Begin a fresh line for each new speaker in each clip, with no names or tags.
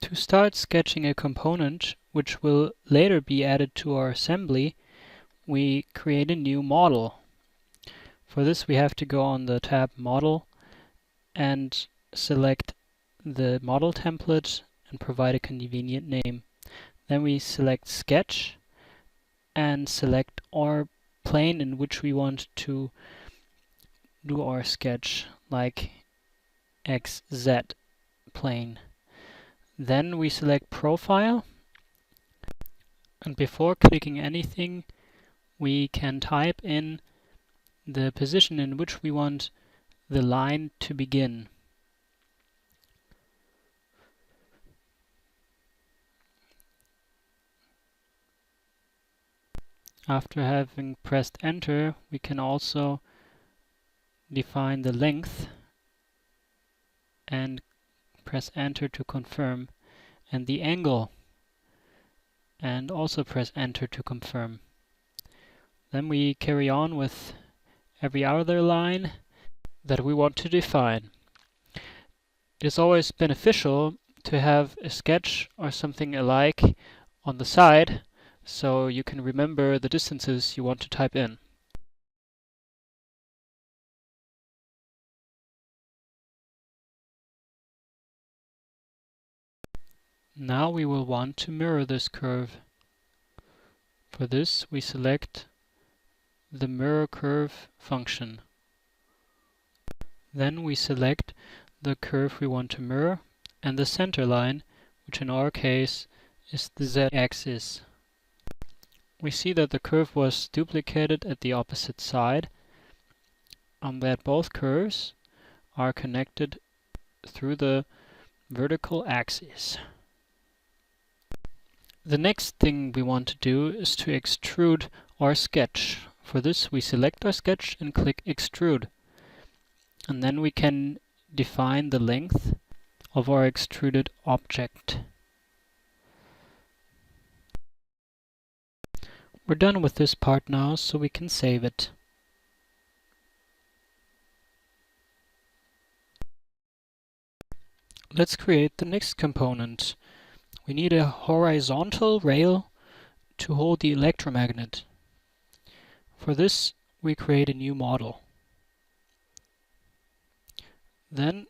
To start sketching a component, which will later be added to our assembly, we create a new model. For this we have to go on the tab Model and select the model template and provide a convenient name. Then we select Sketch and select our plane in which we want to do our sketch, like XZ plane. Then we select Profile, and before clicking anything we can type in the position in which we want the line to begin. After having pressed enter, we can also define the length and press enter to confirm, and the angle, and also press enter to confirm. Then we carry on with every other line that we want to define. It is always beneficial to have a sketch or something alike on the side so you can remember the distances you want to type in. Now we will want to mirror this curve. For this we select the mirror curve function. Then we select the curve we want to mirror and the center line, which in our case is the z-axis. We see that the curve was duplicated at the opposite side and that both curves are connected through the vertical axis. The next thing we want to do is to extrude our sketch. For this we select our sketch and click Extrude. And then we can define the length of our extruded object. We're done with this part now, so we can save it. Let's create the next component. We need a horizontal rail to hold the electromagnet. For this, we create a new model. Then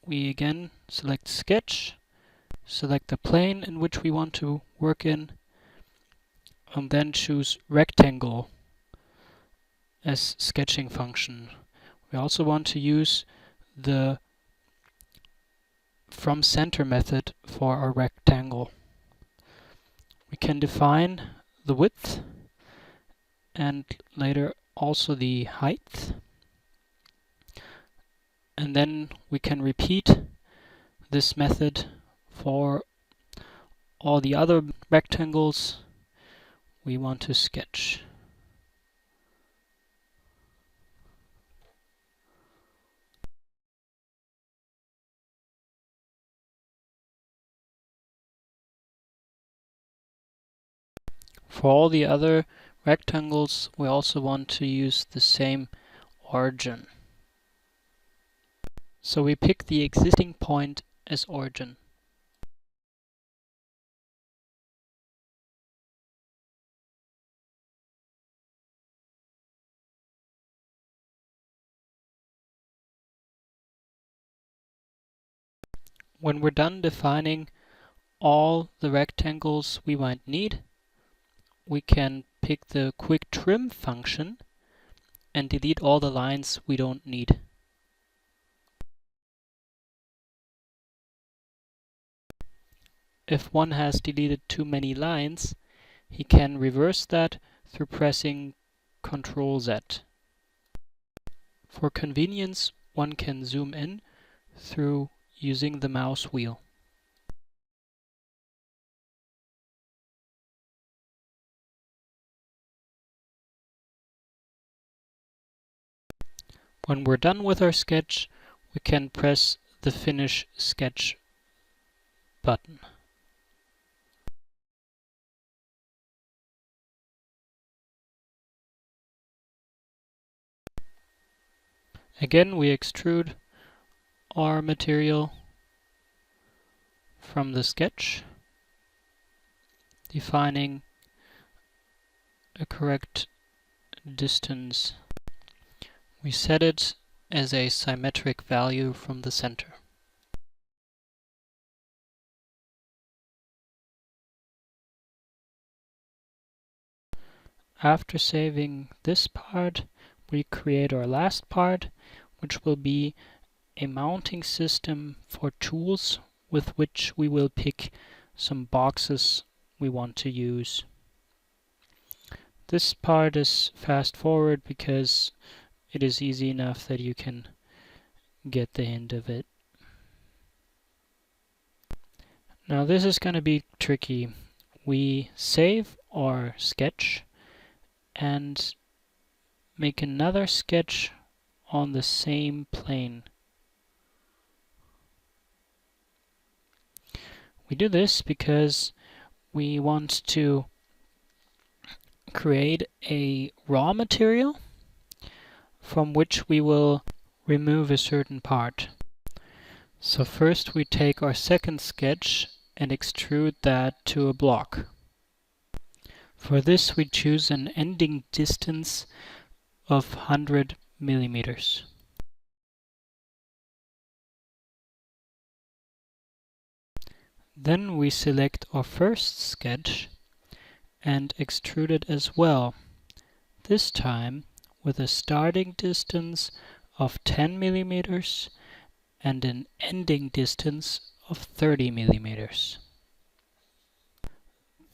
we again select Sketch, select the plane in which we want to work in, and then choose Rectangle as sketching function. We also want to use the From Center method for our rectangle. We can define the width and later also the height. And then we can repeat this method for all the other rectangles we want to sketch. For all the other rectangles, we also want to use the same origin. So we pick the existing point as origin. When we're done defining all the rectangles we might need, we can pick the quick trim function and delete all the lines we don't need. If one has deleted too many lines, he can reverse that through pressing Ctrl Z. For convenience, one can zoom in through using the mouse wheel. When we're done with our sketch, we can press the Finish Sketch button. Again, we extrude our material from the sketch, defining a correct distance. We set it as a symmetric value from the center. After saving this part, we create our last part, which will be a mounting system for tools with which we will pick some boxes we want to use. This part is fast forward because it is easy enough that you can get the hint of it. Now this is going to be tricky. We save our sketch and make another sketch on the same plane. We do this because we want to create a raw material from which we will remove a certain part. So first we take our second sketch and extrude that to a block. For this we choose an ending distance of 100 millimeters. Then we select our first sketch and extrude it as well, this time with a starting distance of 10 millimeters and an ending distance of 30 millimeters.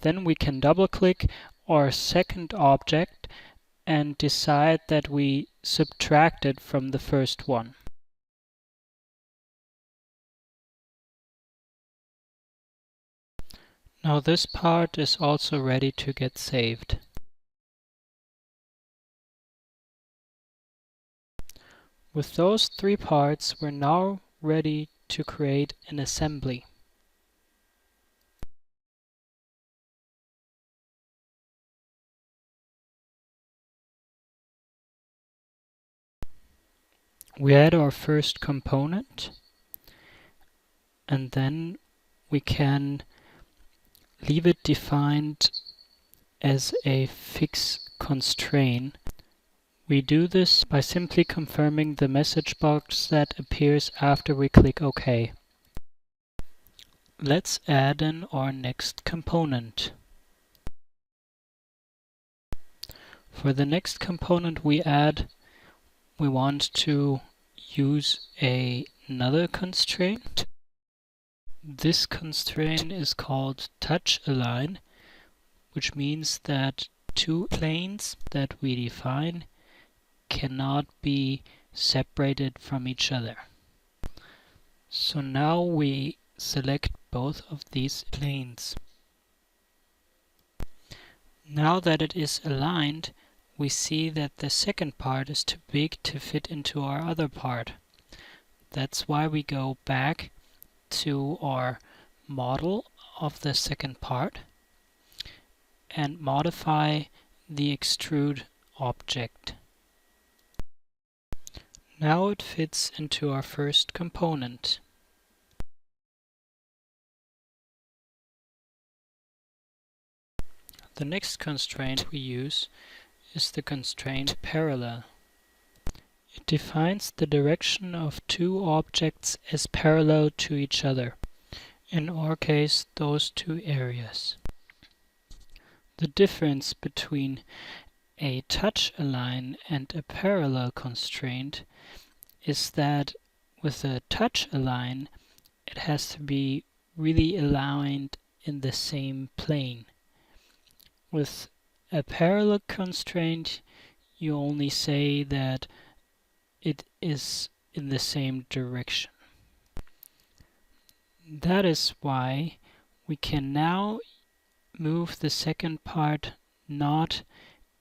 Then we can double-click our second object and decide that we subtract it from the first one. Now this part is also ready to get saved. With those three parts, we're now ready to create an assembly. We add our first component, and then we can leave it defined as a fixed constraint. We do this by simply confirming the message box that appears after we click OK. Let's add in our next component. For the next component we want to use another constraint. This constraint is called touch align, which means that two planes that we define cannot be separated from each other. So now we select both of these planes. Now that it is aligned, we see that the second part is too big to fit into our other part. That's why we go back to our model of the second part and modify the extrude object. Now it fits into our first component. The next constraint we use is the constraint parallel. It defines the direction of two objects as parallel to each other. In our case, those two areas. The difference between a touch align and a parallel constraint is that with a touch align, it has to be really aligned in the same plane. With a parallel constraint, you only say that it is in the same direction. That is why we can now move the second part not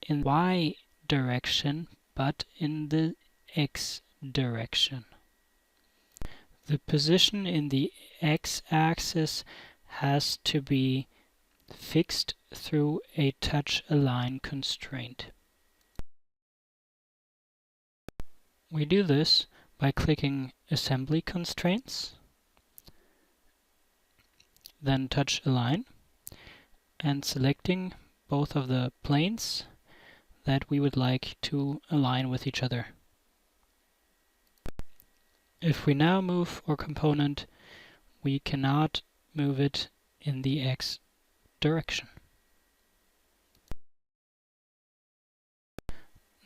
in the Y direction, but in the X direction. The position in the X-axis has to be fixed through a touch align constraint. We do this by clicking Assembly Constraints then touch Align and selecting both of the planes that we would like to align with each other. If we now move our component, we cannot move it in the X direction.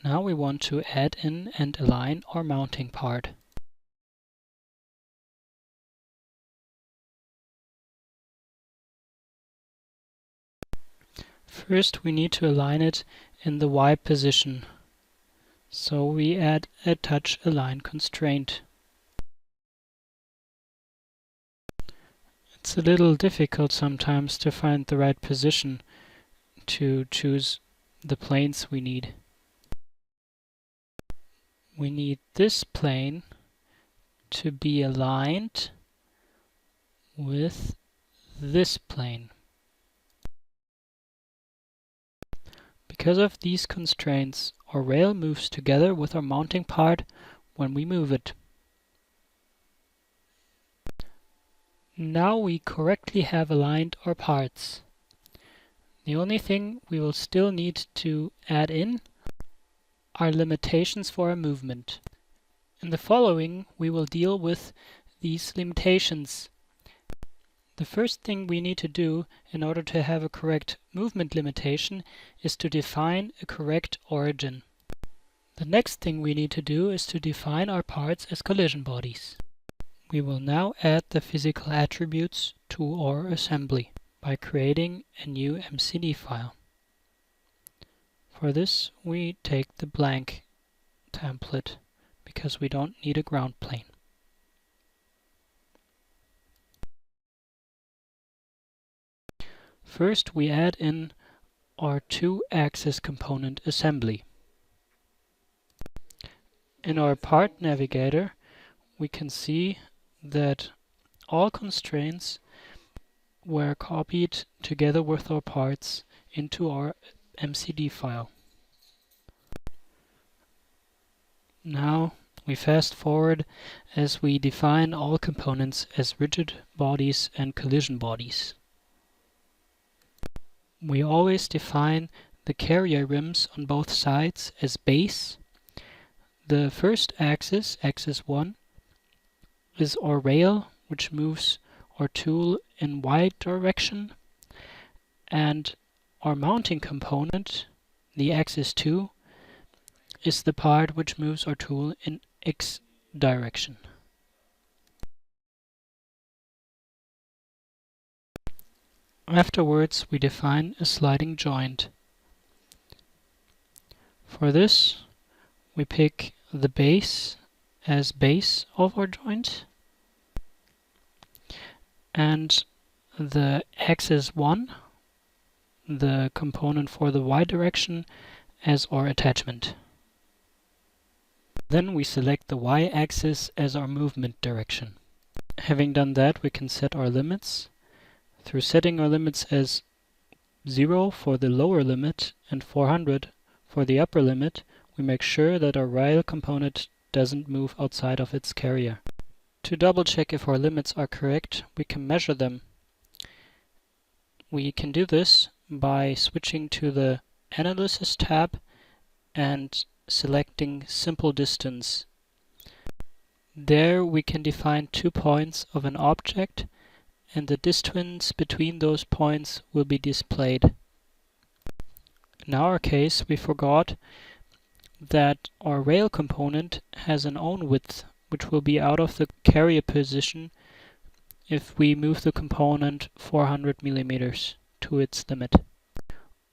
Now we want to add in and align our mounting part. First, we need to align it in the Y position. So we add a touch align constraint. It's a little difficult sometimes to find the right position to choose the planes we need. We need this plane to be aligned with this plane. Because of these constraints, our rail moves together with our mounting part when we move it. Now we correctly have aligned our parts. The only thing we will still need to add in are limitations for our movement. In the following, we will deal with these limitations. The first thing we need to do in order to have a correct movement limitation is to define a correct origin. The next thing we need to do is to define our parts as collision bodies. We will now add the physical attributes to our assembly by creating a new MCD file. For this, we take the blank template because we don't need a ground plane. First, we add in our 2-axis component assembly. In our part navigator, we can see that all constraints were copied together with our parts into our MCD file. Now we fast forward as we define all components as rigid bodies and collision bodies. We always define the carrier rims on both sides as base. The first axis, axis 1, is our rail, which moves our tool in Y direction, and our mounting component, the axis 2, is the part which moves our tool in X direction. Afterwards, we define a sliding joint. For this, we pick the base as base of our joint and the axis 1, the component for the Y direction, as our attachment. Then we select the Y axis as our movement direction. Having done that, we can set our limits. Through setting our limits as 0 for the lower limit and 400 for the upper limit, we make sure that our rail component doesn't move outside of its carrier. To double check if our limits are correct, we can measure them. We can do this by switching to the Analysis tab and selecting Simple Distance. There we can define 2 points of an object, and the distance between those points will be displayed. In our case, we forgot that our rail component has an own width, which will be out of the carrier position if we move the component 400 millimeters to its limit.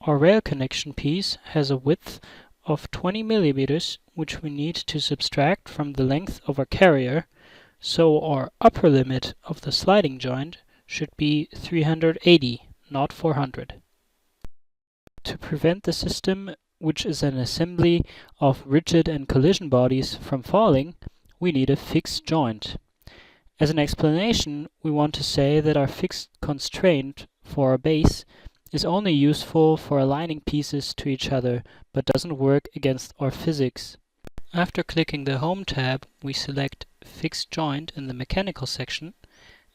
Our rail connection piece has a width of 20 millimeters, which we need to subtract from the length of our carrier, so our upper limit of the sliding joint should be 380, not 400. To prevent the system, which is an assembly of rigid and collision bodies, from falling, we need a fixed joint. As an explanation, we want to say that our fixed constraint for our base is only useful for aligning pieces to each other, but doesn't work against our physics. After clicking the Home tab, we select Fixed Joint in the Mechanical section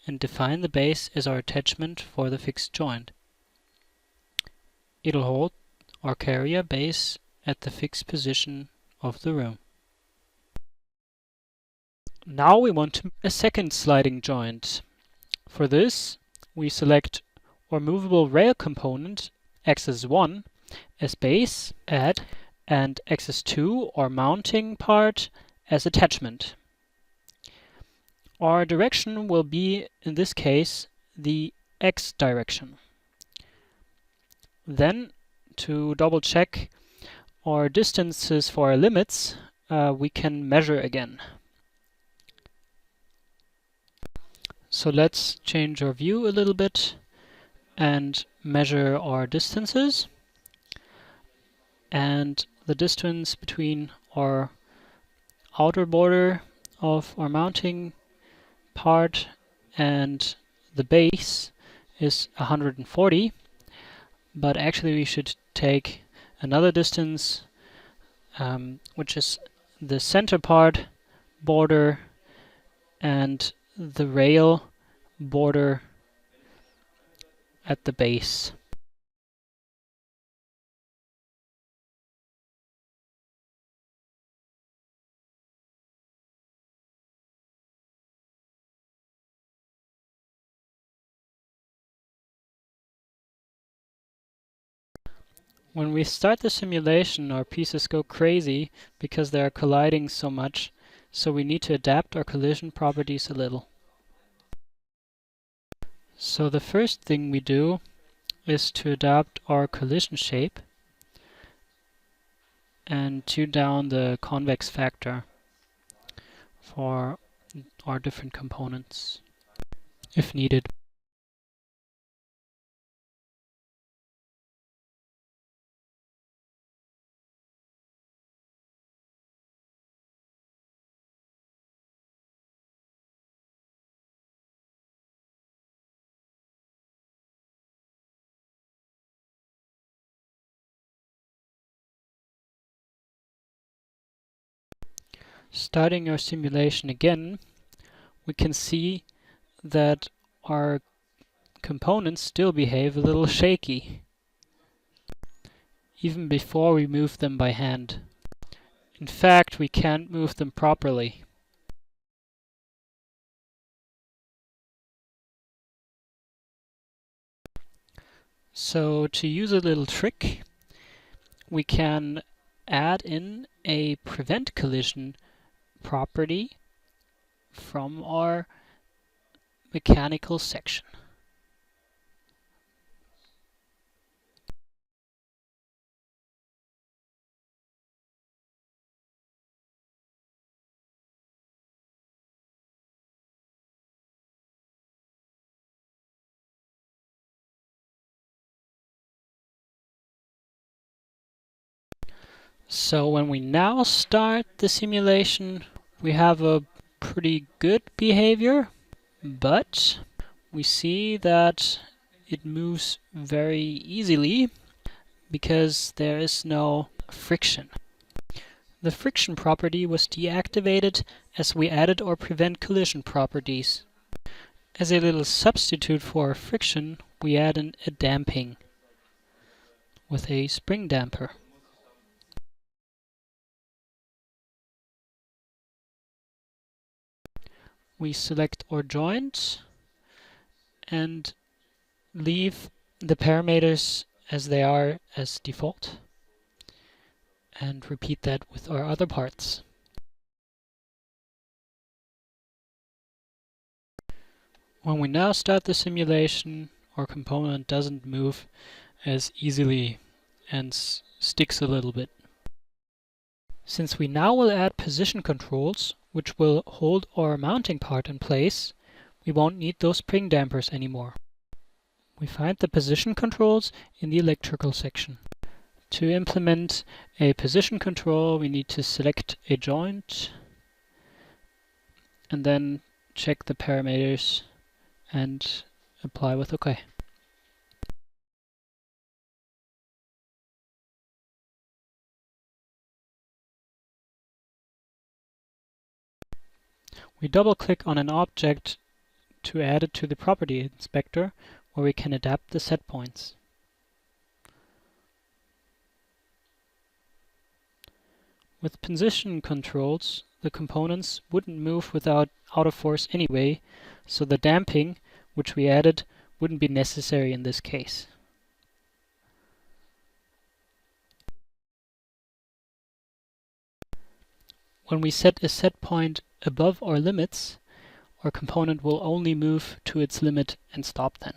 and define the base as our attachment for the fixed joint. It'll hold our carrier base at the fixed position of the room. Now we want to make a second sliding joint. For this, we select our movable rail component axis 1 as base, add, and axis 2 or mounting part as attachment. Our direction will be, in this case, the X direction. Then, to double check our distances for our limits, we can measure again. So let's change our view a little bit and measure our distances. And the distance between our outer border of our mounting part and the base is 140, but actually we should take another distance, which is the center part border and the rail border at the base. When we start the simulation, our pieces go crazy because they are colliding so much, so we need to adapt our collision properties a little. So the first thing we do is to adapt our collision shape and tune down the convex factor for our different components, if needed. Starting our simulation again, we can see that our components still behave a little shaky, even before we move them by hand. In fact, we can't move them properly. So to use a little trick, we can add in a prevent collision property from our mechanical section. So when we now start the simulation, we have a pretty good behavior, but we see that it moves very easily because there is no friction. The friction property was deactivated as we added our prevent collision properties. As a little substitute for friction, we add a damping with a spring damper. We select our joint and leave the parameters as they are as default, and repeat that with our other parts. When we now start the simulation, our component doesn't move as easily and sticks a little bit. Since we now will add position controls, which will hold our mounting part in place, we won't need those spring dampers anymore. We find the position controls in the electrical section. To implement a position control, we need to select a joint and then check the parameters and apply with OK. We double-click on an object to add it to the property inspector, where we can adapt the set points. With position controls, the components wouldn't move without out of force anyway, so the damping, which we added, wouldn't be necessary in this case. When we set a set point above our limits, our component will only move to its limit and stop then.